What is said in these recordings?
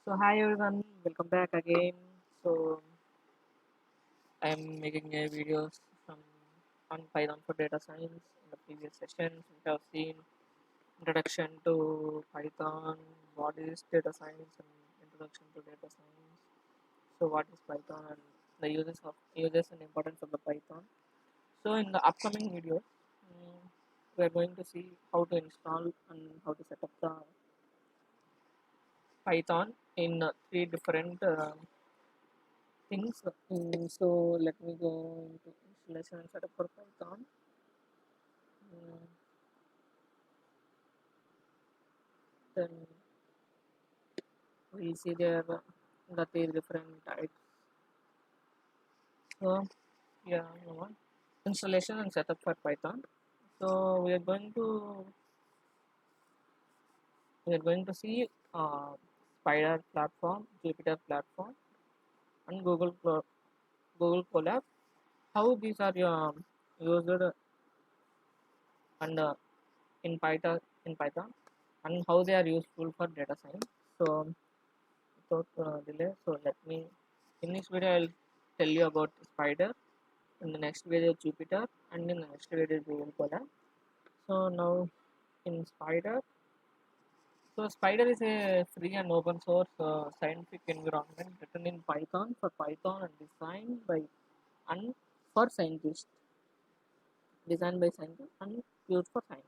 So hi everyone, welcome back again. So I'm making a videos from on Python for data science. In the previous sessions, we have seen introduction to Python, what is data science, and introduction to data science. So what is Python and the uses and importance of the Python. So in the upcoming video, we are going to see how to install and how to set up the Python in three different things. So let me go into installation and setup for Python. Mm, then we see there the three different types. So yeah, no one. Installation and setup for Python. So we are going to see SPYDER platform, Jupyter platform, and Google Colab. How these are used and in Python and how they are useful for data science. So without delay, so let me in this video I'll tell you about Spider, in the next video Jupyter, and in the next video Google Colab. So now in Spider, so Spider is a free and open source scientific environment written in Python for Python and and for scientists, designed by scientists and used for science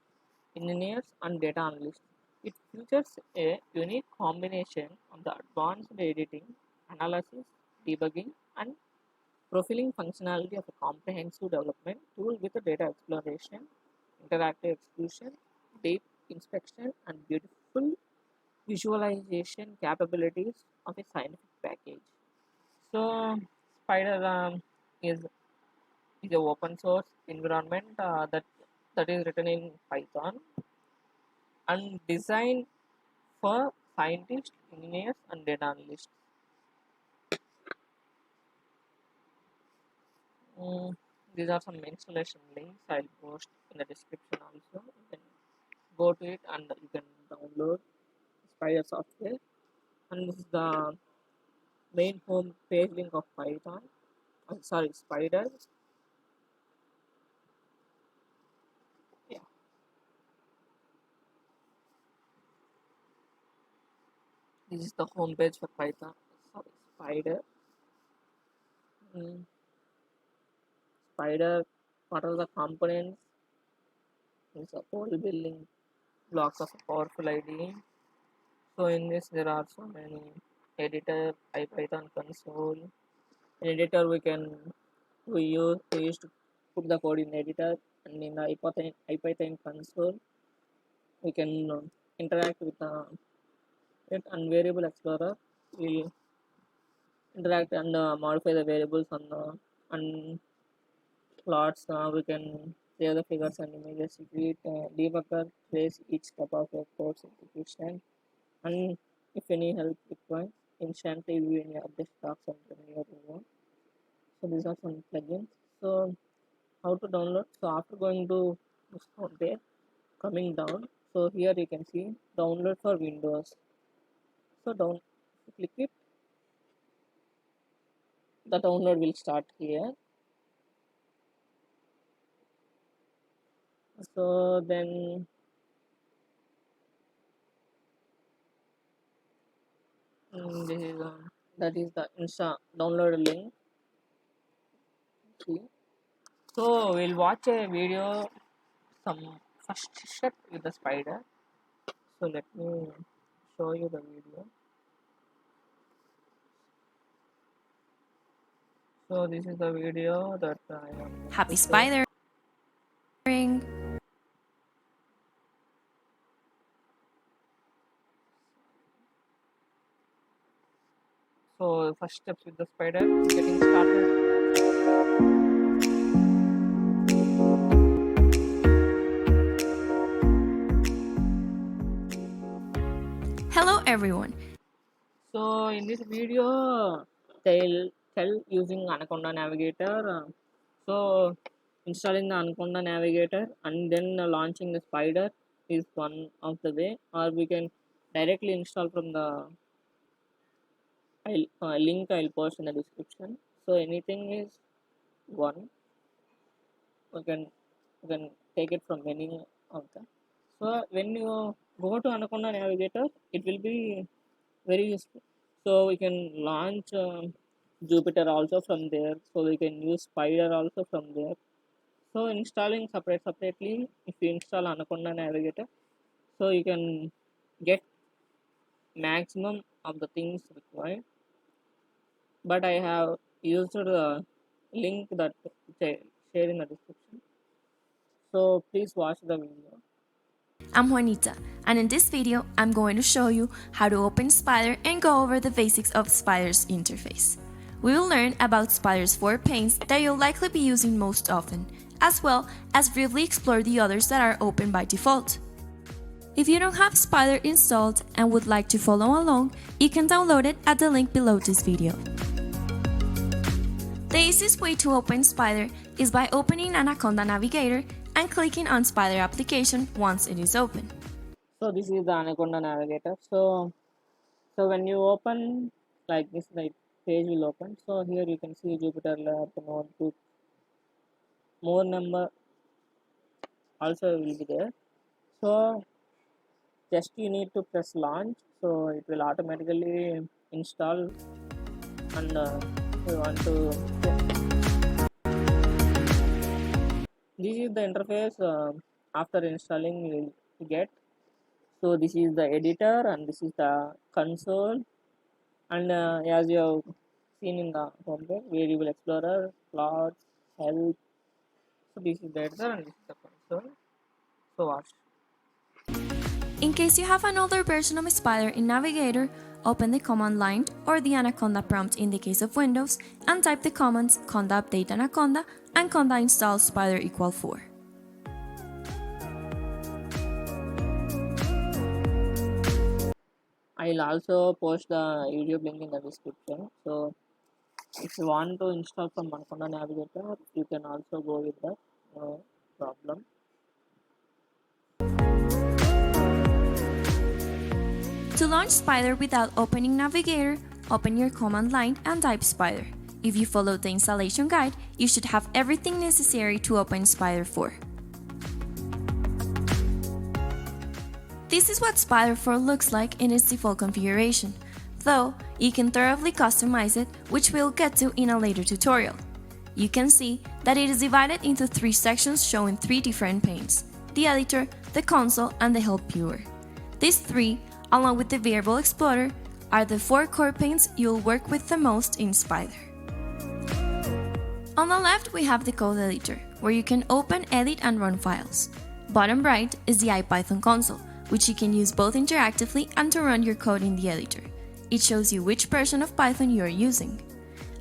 engineers and data analysts. It features a unique combination of the advanced editing, analysis, debugging, and profiling functionality of a comprehensive development tool with a data exploration, interactive execution, deep inspection, and beautiful visualization capabilities of a scientific package. So, Spider is is a open source environment that is written in Python and designed for scientists, engineers, and data analysts. Mm, these are some installation links I'll post in the description also. You can go to it and you can download Spider software. And this is the main home page link of Python. Sorry, Spider. Yeah, this is the home page for Python. Sorry, Spider. Mm, Spider. What are the components? Is a whole building blocks of a powerful IDE. So in this there are so many editor, IPython console. In editor we used to put the code in editor, and in the IPython console we can interact with it, and variable explorer we interact and modify the variables on the and plots. We can save the figures and images. Create debugger trace each step of your code's execution, and if any help required, instantly view any of the stocks and your own. So these are some plugins. So how to download? So after going to this home page, coming down, so here you can see download for Windows. So click it, the download will start here. So then this is that is the download link. See, so we'll watch a video, some first step with the spider. So let me show you the video. So this is the video that I am going Happy to play. spidering! So first steps with the spider, getting started. Hello everyone! So in this video, they'll tell using Anaconda Navigator. So installing the Anaconda Navigator and then launching the Spider is one of the way, or we can directly install from the I'll post in the description. So anything is one, you can take it from any of them. So when you go to Anaconda Navigator, it will be very useful. So we can launch Jupyter also from there. So we can use Spider also from there. So installing separately, if you install Anaconda Navigator, so you can get maximum of the things required. But I have used the link that share in the description. So please watch the video. I'm Juanita, and in this video, I'm going to show you how to open SPYDER and go over the basics of SPYDER's interface. We will learn about SPYDER's 4 panes that you'll likely be using most often, as well as briefly explore the others that are open by default. If you don't have SPYDER installed and would like to follow along, you can download it at the link below this video. The easiest way to open SPYDER is by opening Anaconda Navigator and clicking on SPYDER application once it is open. So this is the Anaconda Navigator. So when you open like this, like page will open. So here you can see Jupyter Lab, notebook, more number also will be there. So just you need to press launch. So it will automatically install, and you want to. This is the interface after installing you will get. So this is the editor and this is the console, and as you have seen in the homepage, variable explorer, plots, help. So this is the editor and this is the console. So watch. In case you have an older version of SPYDER in Navigator, open the command line or the Anaconda prompt in the case of Windows and type the commands conda update Anaconda and conda install SPYDER equal 4. I'll also post the YouTube link in the description. So if you want to install from Anaconda Navigator, you can also go with that. No problem. To launch SPYDER without opening Navigator, open your command line and type SPYDER. If you follow the installation guide, you should have everything necessary to open SPYDER 4. This is what SPYDER 4 looks like in its default configuration, though you can thoroughly customize it, which we'll get to in a later tutorial. You can see that it is divided into 3 sections showing 3 different panes: the editor, the console, and the help viewer. These 3, along with the variable explorer, are the 4 core panes you'll work with the most in SPYDER. On the left, we have the code editor, where you can open, edit, and run files. Bottom right is the IPython console, which you can use both interactively and to run your code in the editor. It shows you which version of Python you are using.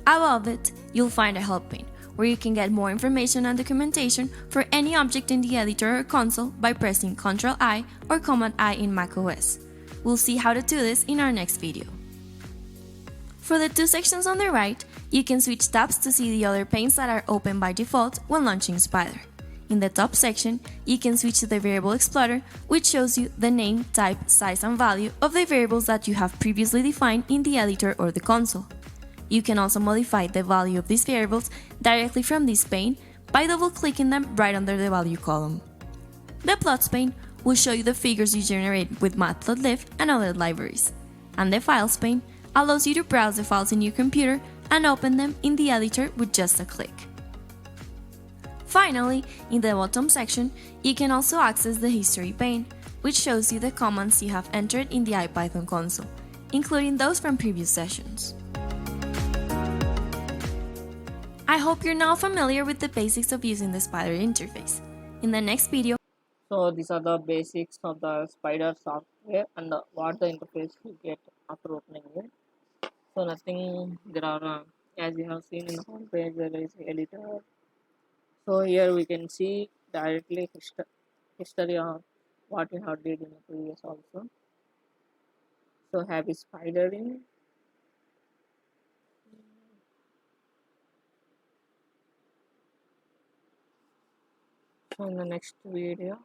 Above it, you'll find a help pane, where you can get more information and documentation for any object in the editor or console by pressing Ctrl-I or Command-I in macOS. We'll see how to do this in our next video. For the 2 sections on the right, you can switch tabs to see the other panes that are open by default when launching SPYDER. In the top section, you can switch to the variable explorer, which shows you the name, type, size, and value of the variables that you have previously defined in the editor or the console. You can also modify the value of these variables directly from this pane by double-clicking them right under the value column. The plots pane will show you the figures you generate with Matplotlib and other libraries, and the files pane allows you to browse the files in your computer and open them in the editor with just a click. Finally, in the bottom section, you can also access the history pane, which shows you the commands you have entered in the IPython console, including those from previous sessions. I hope you're now familiar with the basics of using the SPYDER interface. In the next video, So these are the basics of the SPYDER software and what the interface you get after opening it. So nothing, there are as you have seen in the home page, there is editor. So here we can see directly history of what we have did in the previous also. So have SPYDER in. So in the next video